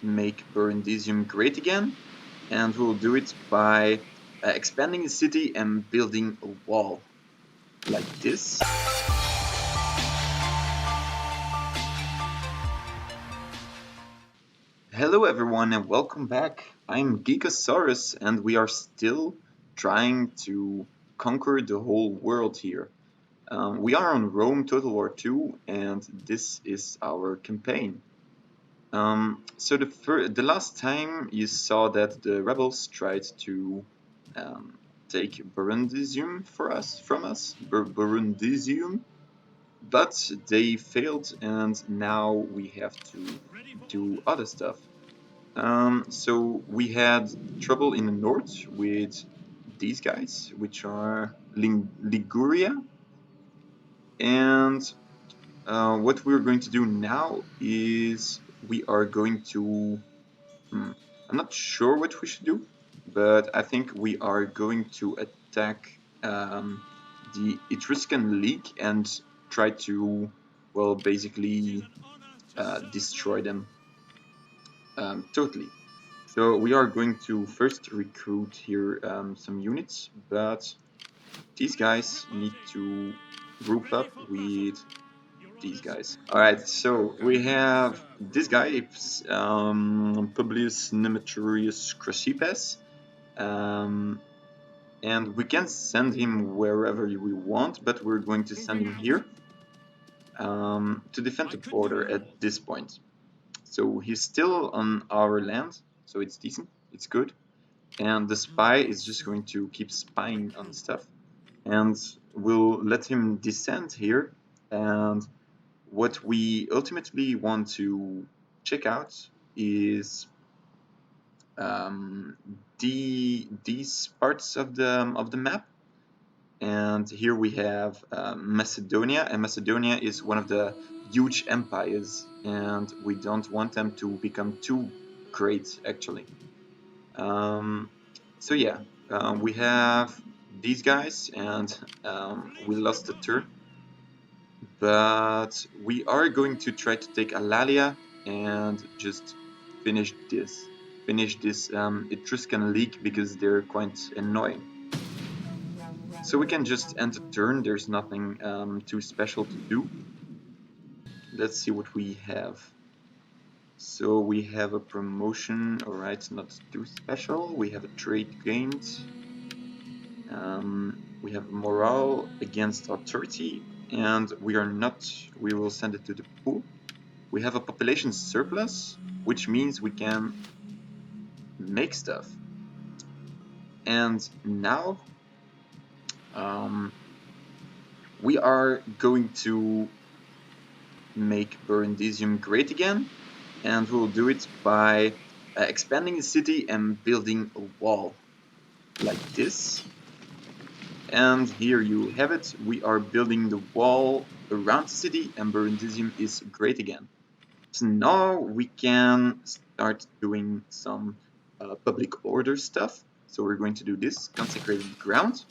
make Burundisium great again, and we'll do it by expanding the city and building a wall like this. Hello everyone and welcome back. I'm Geekosaurus and we are still trying to conquer the whole world here. We are on Rome Total War 2 and this is our campaign. So the last time you saw that the rebels tried to take Burundisium from us, Burundisium, but they failed and now we have to do other stuff. So we had trouble in the north with these guys, which are Liguria, and what we're going to do now is we are going to I'm not sure what we should do, but I think we are going to attack the Etruscan League and try to, well, basically destroy them totally. So we are going to first recruit here some units, but these guys need to group up with these guys. Alright, so we have this guy, Publius Nemetorius Crassipes, and we can send him wherever we want, but we're going to send him here to defend the border at this point. So he's still on our land, so it's decent, it's good. And the spy is just going to keep spying on stuff. And we'll let him descend here. And what we ultimately want to check out is these parts of the map. And here we have Macedonia, and Macedonia is one of the huge empires, and we don't want them to become too great, actually. So yeah, we have these guys, and we lost the turn, but we are going to try to take Alalia and just finish this Etruscan League because they're quite annoying. So we can just end the turn, there's nothing too special to do. Let's see what we have. So we have a promotion, alright, not too special. We have a trade gained. We have morale against authority, and we will send it to the pool. We have a population surplus, which means we can make stuff. And now we are going to make Burundisium great again, and we'll do it by expanding the city and building a wall like this. And here you have it, we are building the wall around the city and Burundisium is great again. So now we can start doing some public order stuff. So we're going to do this, consecrated ground,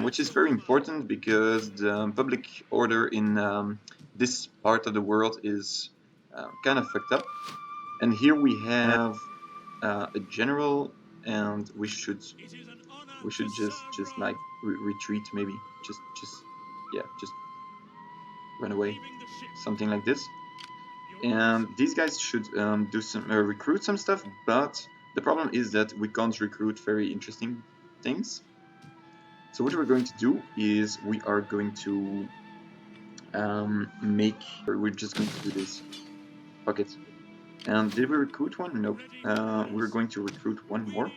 which is very important because the public order in this part of the world is kind of fucked up. And here we have a general, and we should just like retreat, maybe just run away, something like this. And these guys should do some recruit some stuff, but the problem is that we can't recruit very interesting things. So what we're going to do is we are going to we're just going to do this. Fuck it. And did we recruit one? Nope. We're going to recruit one more.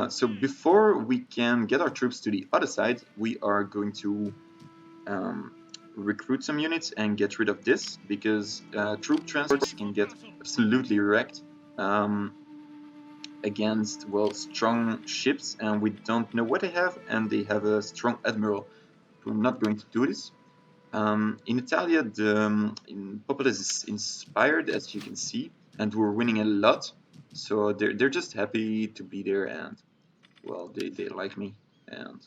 So before we can get our troops to the other side, we are going to recruit some units and get rid of this, because troop transports can get absolutely wrecked against, well, strong ships, and we don't know what they have, and they have a strong admiral. We're not going to do this. In Italia, the populace is inspired, as you can see, and we're winning a lot. So they're just happy to be there, and well, they like me, and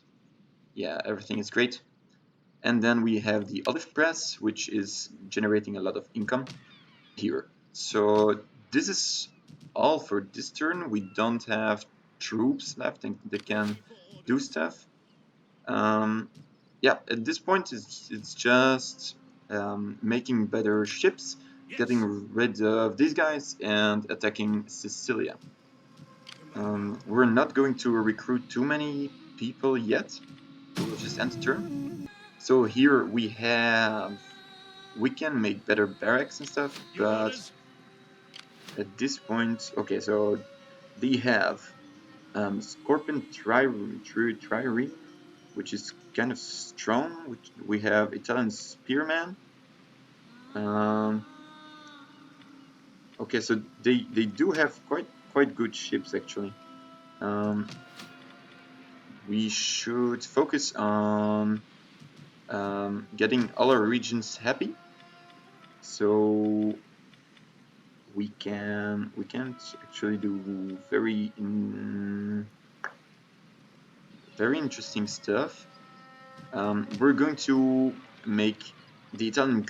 yeah, everything is great. And then we have the olive press, which is generating a lot of income here. So this is all for this turn. We don't have troops left that can do stuff. Yeah, at this point it's just making better ships, getting rid of these guys, and attacking Sicilia. We're not going to recruit too many people yet, so we'll just end the turn. So here we can make better barracks and stuff, but at this point, okay, so they have Scorpion Trireme, which is kind of strong. We have Italian Spearman. Okay, so they do have quite good ships actually. We should focus on getting all our regions happy, so we can't actually do very interesting stuff. We're going to make the Italian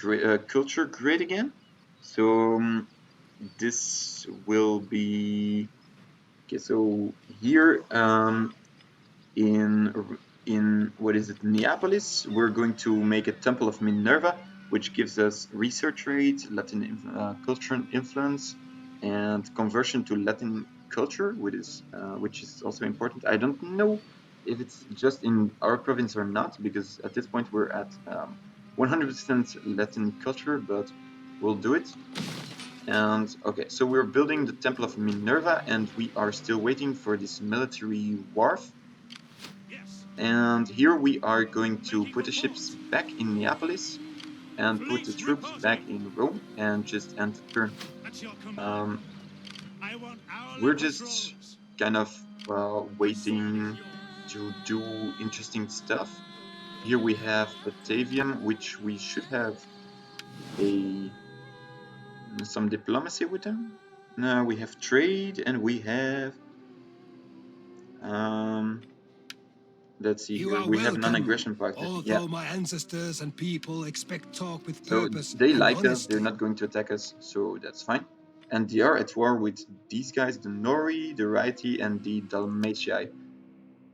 culture great again. So this will be okay. So here in what is it, Neapolis, we're going to make a Temple of Minerva, which gives us research rate, Latin cultural influence, and conversion to Latin culture, which is also important. I don't know if it's just in our province or not, because at this point we're at 100% Latin culture, but we'll do it. And okay, so we're building the Temple of Minerva, and we are still waiting for this military wharf. And here we are going to put the ships back in Neapolis and put the troops back in Rome and just end the turn. We're just kind of waiting to do interesting stuff. Here we have Batavium, which we should have some diplomacy with them. Now we have trade, and we have let's see here. We have non-aggression pact. Although my ancestors and people expect talk with so purpose they and like us. honesty. They're not going to attack us, so that's fine. And they are at war with these guys, the Nori, the Raiti, and the Dalmatii.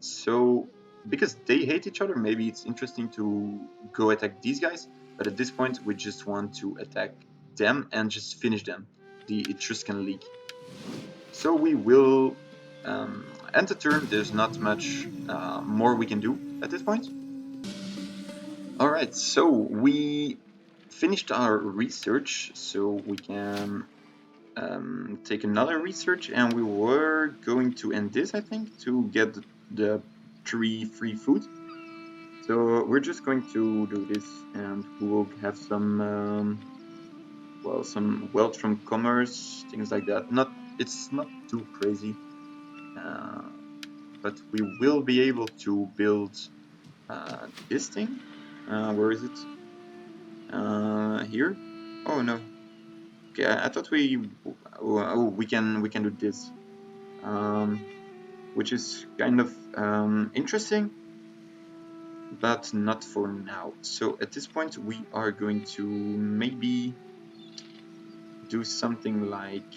So because they hate each other, maybe it's interesting to go attack these guys. But at this point, we just want to attack them and just finish them, the Etruscan League. So we will end the turn. There's not much more we can do at this point. All right, so we finished our research, so we can take another research, and we were going to end this, I think, to get the 3 free food. So we're just going to do this, and we will have some some wealth from commerce, things like that. It's not too crazy, but we will be able to build this thing. Where is it? Here? Oh no. Okay, I thought we can do this, which is kind of interesting, but not for now. So at this point we are going to maybe do something like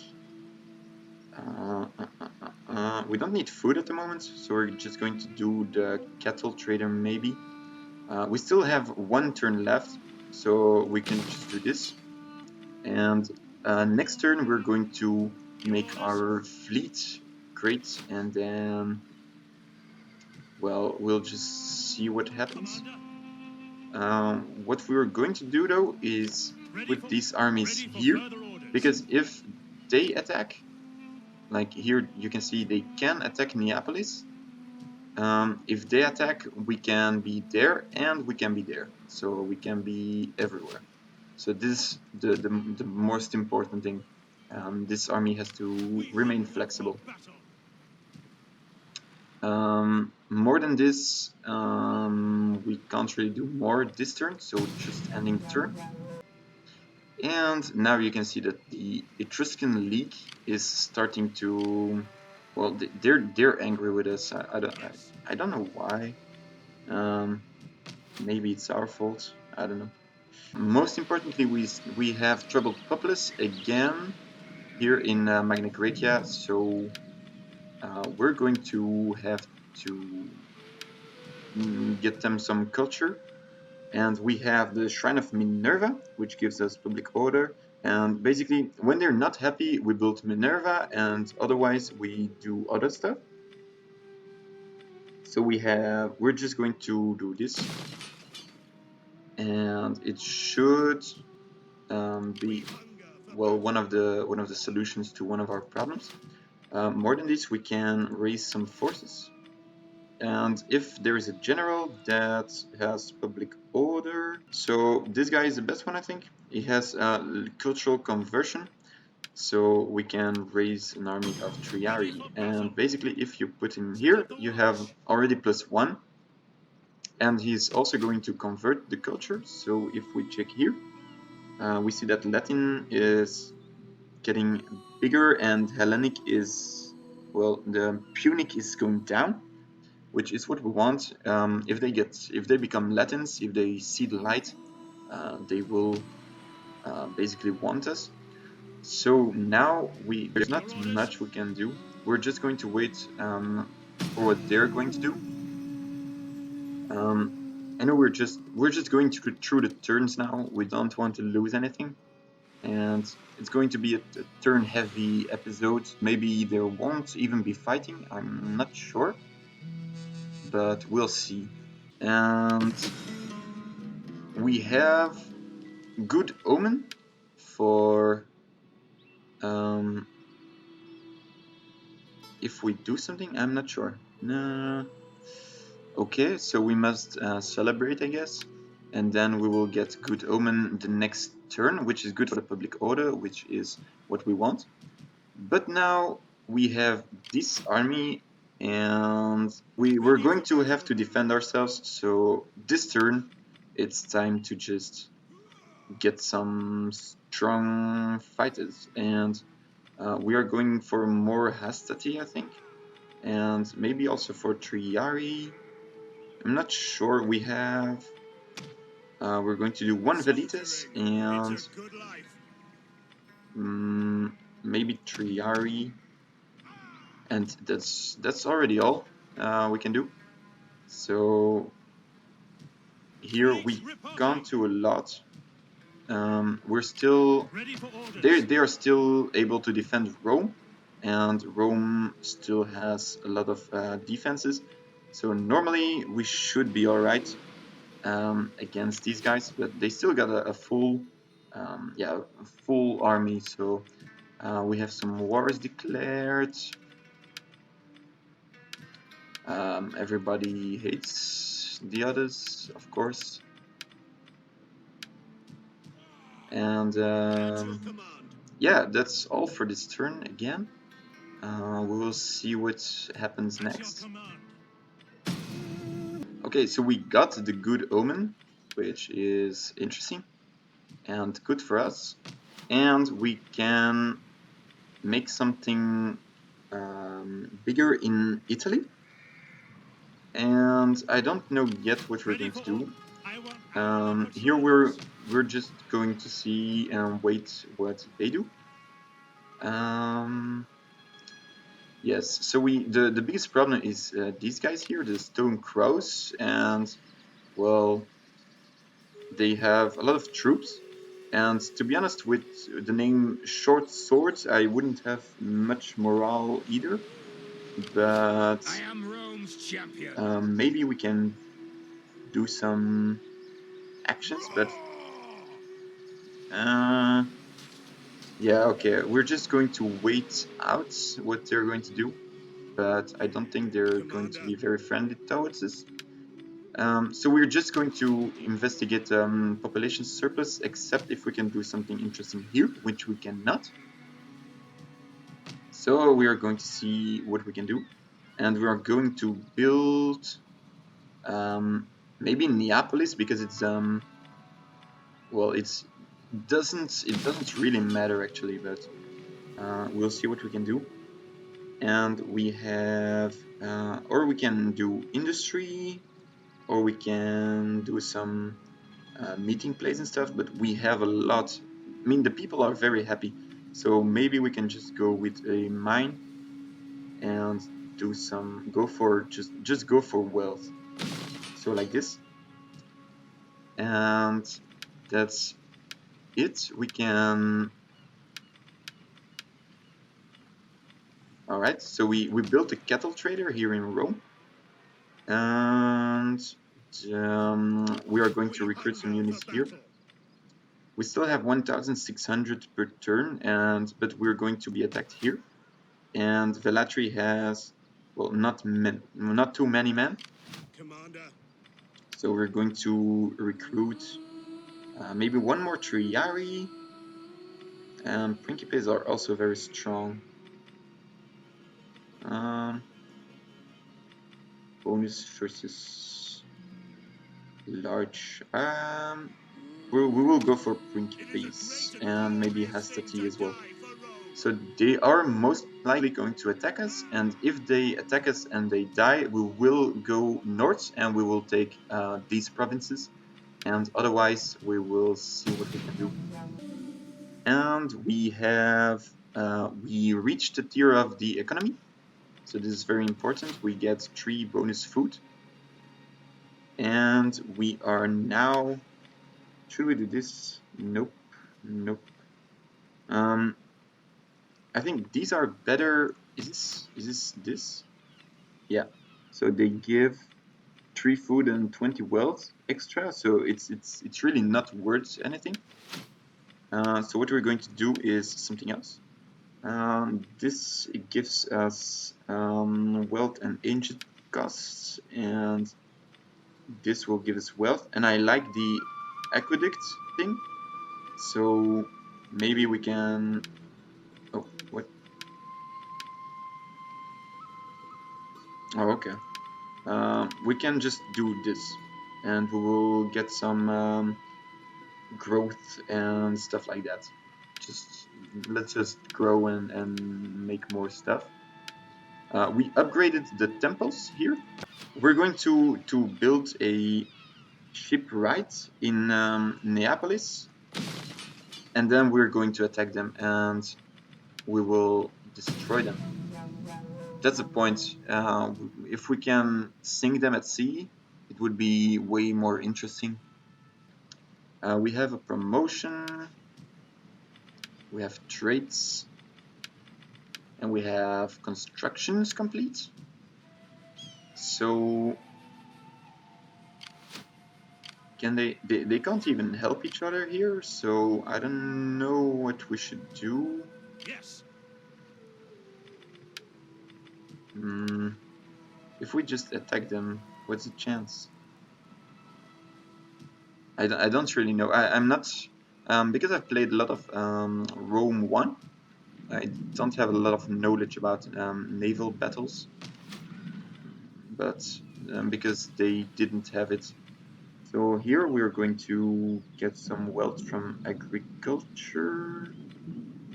we don't need food at the moment, so we're just going to do the cattle trader maybe. We still have 1 turn left, so we can just do this. And next turn we're going to make our fleet great, and then, well, we'll just see what happens. What we're going to do though is put these armies here, because if they attack, like here you can see they can attack Neapolis. If they attack, we can be there and we can be there, so we can be everywhere. So this is the most important thing. This army has to remain flexible. More than this, we can't really do more this turn, so just ending the turn. And now you can see that the Etruscan League is starting to, well, they're angry with us. I don't know why. Maybe it's our fault. I don't know. Most importantly, we have troubled populace again. here in Magna Graecia, so we're going to have to get them some culture. And we have the Shrine of Minerva, which gives us public order. And basically, when they're not happy, we build Minerva, and otherwise we do other stuff. So we're just going to do this, and it should be, well, one of the solutions to one of our problems. More than this, we can raise some forces. And if there is a general that has public order, so this guy is the best one, I think. He has cultural conversion, so we can raise an army of Triari. And basically, if you put him here, you have already +1, and he's also going to convert the culture. So if we check here, we see that Latin is getting bigger and Hellenic is, well, the Punic is going down, which is what we want. If they become Latins, if they see the light, they will basically want us. So now there's not much we can do. We're just going to wait for what they're going to do. I know we're just going through the turns now. We don't want to lose anything, and it's going to be a turn-heavy episode. Maybe there won't even be fighting. I'm not sure, but we'll see. And we have good omen for if we do something. I'm not sure. No. Okay, so we must celebrate, I guess, and then we will get good omen the next turn, which is good for the public order, which is what we want. But now we have this army, and we're going to have to defend ourselves. So this turn, it's time to just get some strong fighters, and we are going for more Hastati, I think, and maybe also for Triari. I'm not sure. We have. We're going to do one Velitas and maybe Triari, and that's already all we can do. So here we gone to a lot. We're still they are still able to defend Rome, and Rome still has a lot of defenses. So normally we should be all right against these guys, but they still got a full full army. So we have some wars declared. Everybody hates the others, of course. And yeah, that's all for this turn again. We will see what happens next. Okay, so we got the good omen, which is interesting and good for us. And we can make something bigger in Italy. And I don't know yet what we're going to do. Here we're just going to see and wait what they do. Yes, so the biggest problem is these guys here, the Stone Crows, and well, they have a lot of troops. And to be honest, with the name Short Swords, I wouldn't have much morale either. But I am Rome's champion. maybe we can do some actions, but yeah, okay, we're just going to wait out what they're going to do, but I don't think they're going to be very friendly towards us. So we're just going to investigate population surplus, except if we can do something interesting here, which we cannot. So we are going to see what we can do, and we are going to build maybe Neapolis, because it's well, it doesn't really matter actually, but we'll see what we can do. And we have or we can do industry, or we can do some meeting place and stuff, but we have a lot. I mean, the people are very happy. So maybe we can just go with a mine and do some just go for wealth. So like this, and that's it. We can. All right. So we built a cattle trader here in Rome, and we are going to recruit some units here. We still have 1,600 per turn, but we're going to be attacked here. And Velatri has, well, not too many men. Commander. So we're going to recruit maybe one more Triari. And Principes are also very strong. Bonus versus large. We will go for Principes and maybe Hastati as well. So they are most likely going to attack us, and if they attack us and they die, we will go north and we will take these provinces, and otherwise we will see what we can do. And we reached the tier of the economy, so this is very important. We get 3 bonus food, and we are now. Should we do this? Nope. I think these are better. Is this? Yeah. So they give 3 food and 20 wealth extra. So it's really not worth anything. So what we're going to do is something else. This gives us wealth and ancient costs, and this will give us wealth. And I like the aqueduct thing. So maybe we can. Oh, what? Oh, okay. We can just do this, and we will get some growth and stuff like that. Let's just grow and make more stuff. We upgraded the temples here. We're going to build a shipwright in Neapolis, and then we're going to attack them, and we will destroy them. That's the point. If we can sink them at sea, it would be way more interesting. We have a promotion, we have traits, and we have constructions complete. So can they can't even help each other here, so I don't know what we should do. Yes. If we just attack them, what's the chance? I don't really know. I'm not because I've played a lot of Rome 1. I don't have a lot of knowledge about naval battles, but because they didn't have it. So here we're going to get some wealth from agriculture.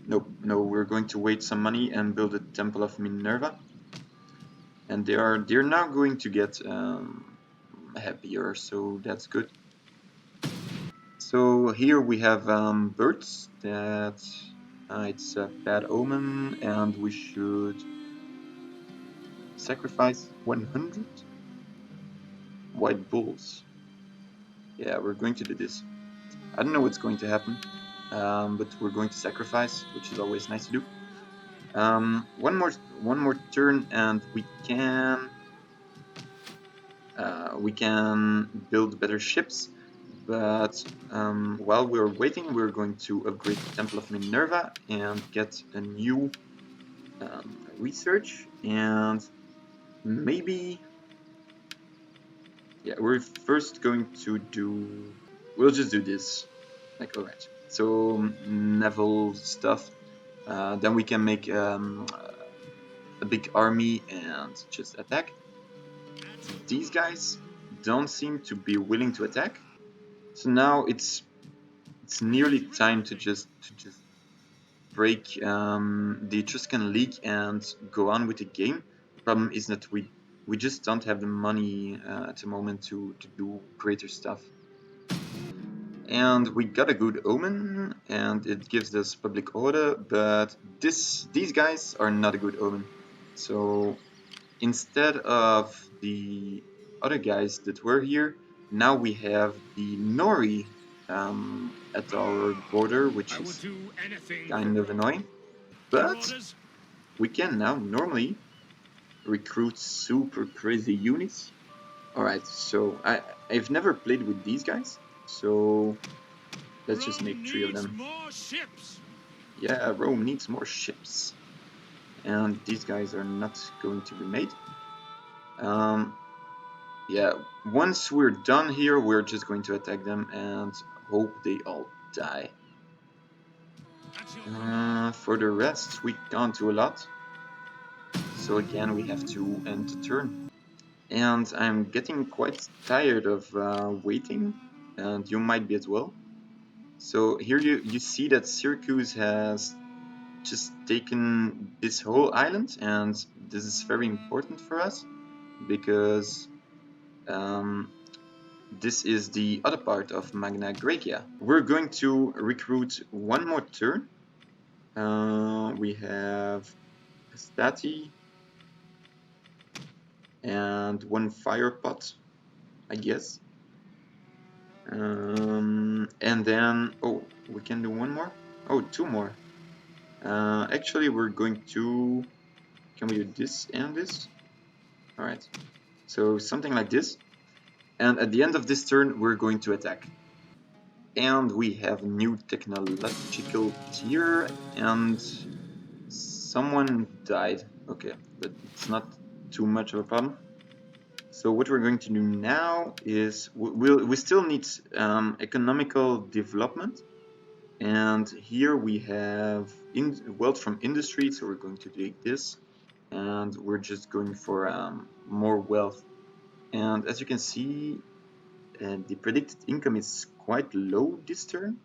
Nope, no, we're going to wait some money and build a temple of Minerva. And they're now going to get happier, so that's good. So here we have birds that it's a bad omen, and we should sacrifice 100 white bulls. Yeah, we're going to do this. I don't know what's going to happen, but we're going to sacrifice, which is always nice to do. One more turn, and we can build better ships. But while we're waiting, we're going to upgrade the Temple of Minerva and get a new research, and maybe, yeah, we're first going to do. We'll just do this. Like, alright. So naval stuff. Then we can make a big army and just attack. These guys don't seem to be willing to attack. So now it's nearly time to just break the Etruscan League and go on with the game. The problem is that we just don't have the money at the moment to do greater stuff. And we got a good omen, and it gives us public order, but these guys are not a good omen. So instead of the other guys that were here, now we have the Nori at our border, which is kind of annoying. But we can now normally recruit super crazy units. Alright, so I've never played with these guys, so let's just make 3 of them. Yeah, Rome needs more ships. And these guys are not going to be made. Yeah, once we're done here, we're just going to attack them and hope they all die. For the rest, we can't do a lot. So again, we have to end the turn. And I'm getting quite tired of waiting, and you might be as well. So here you see that Syracuse has just taken this whole island, and this is very important for us because this is the other part of Magna Graecia. We're going to recruit one more turn. We have a Stati and one fire pot, I guess. And then, oh, we can do one more? Oh, 2 more. Actually, we're going to, can we do this and this? Alright, so something like this. And at the end of this turn, we're going to attack. And we have new technological tier, and someone died. Okay, but it's not too much of a problem. So what we're going to do now is we still need economical development, and here we have wealth from industry. So we're going to take this, and we're just going for more wealth. And as you can see, the predicted income is quite low this turn.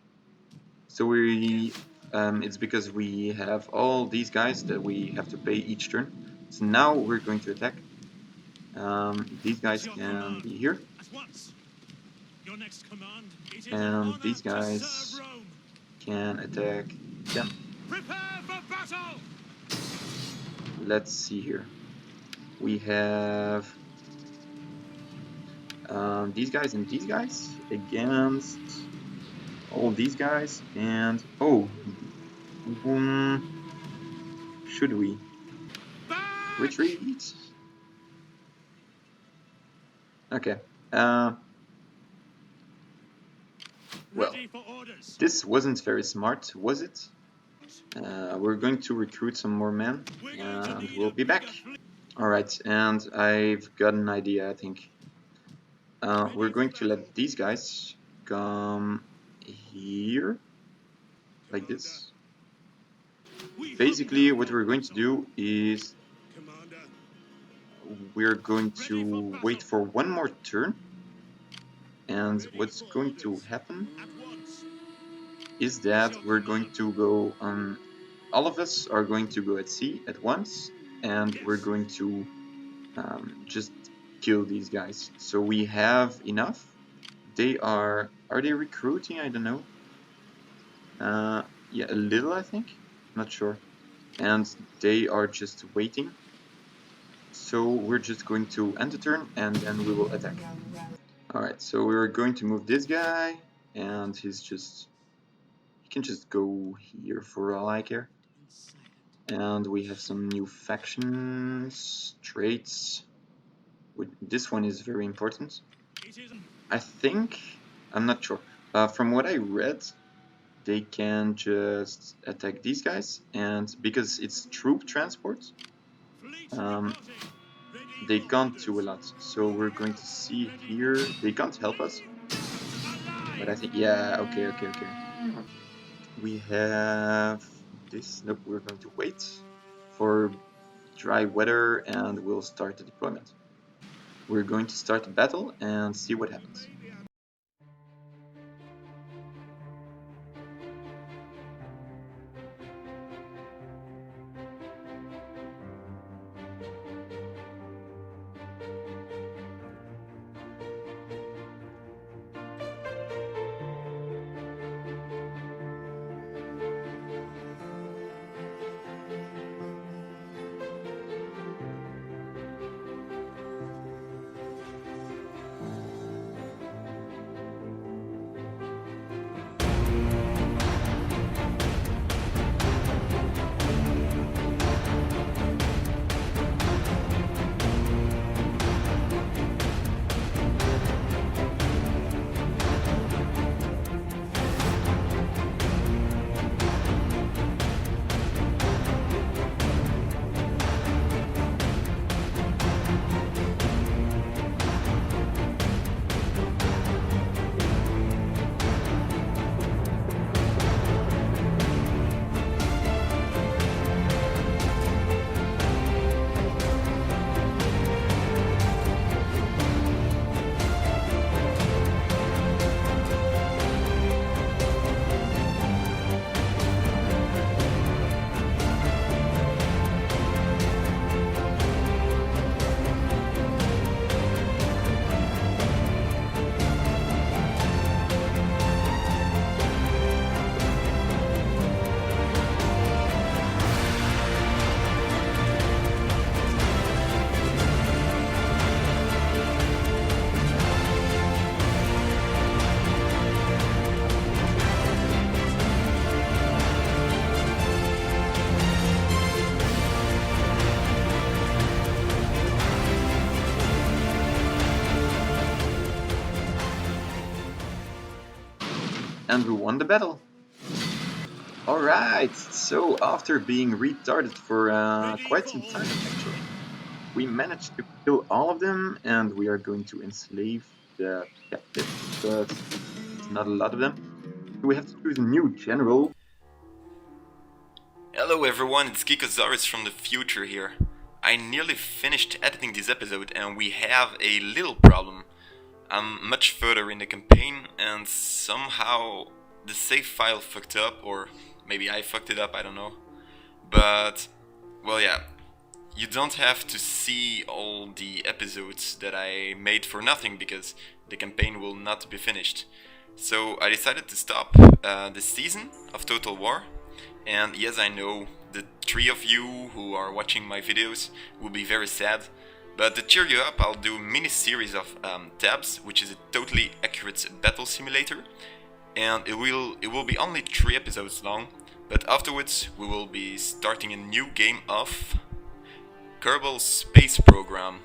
So it's because we have all these guys that we have to pay each turn. So now we're going to attack. These guys can be here. And these guys can attack them. Let's see here. We have these guys and these guys against all these guys, and oh, should we retreat? Okay. Well, this wasn't very smart, was it? We're going to recruit some more men, and we'll be back. Alright, and I've got an idea, I think. We're going to let these guys come here, like this. Basically, what we're going to do is we're going to wait for one more turn, and what's going to happen is that we're going to go on, all of us are going to go at sea at once, and we're going to just kill these guys. So we have enough. They are they recruiting? I don't know. Yeah, a little, I think. Not sure. And they are just waiting. So we're just going to end the turn, and then we will attack. Alright, so we're going to move this guy, and he can just go here for all I care. And we have some new factions, traits. This one is very important. I think, I'm not sure. From what I read, they can just attack these guys, and because it's troop transport, they can't do a lot. So we're going to see here, they can't help us. But I think, yeah, okay. We have this, nope, we're going to wait for dry weather and we'll start the deployment. We're going to start the battle and see what happens. and we won the battle. Alright, so after being retarded for quite some time actually, we managed to kill all of them, and we are going to enslave the captives, but it's not a lot of them. So we have to choose a new general. Hello everyone, it's CASUS from the future here. I nearly finished editing this episode and we have a little problem. I'm much further in the campaign and somehow the save file fucked up, or maybe I fucked it up, I don't know. But, well yeah, you don't have to see all the episodes that I made for nothing because the campaign will not be finished. So I decided to stop this season of Total War. And yes, I know the three of you who are watching my videos will be very sad, but to cheer you up, I'll do a mini series of tabs, which is a totally accurate battle simulator, and it will be only 3 episodes long. But afterwards, we will be starting a new game of Kerbal Space Program.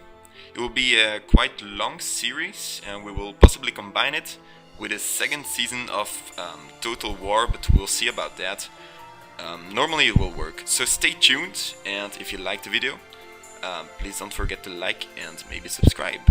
It will be a quite long series, and we will possibly combine it with a second season of Total War, but we'll see about that. Normally it will work, so stay tuned, and if you liked the video, please don't forget to like and maybe subscribe.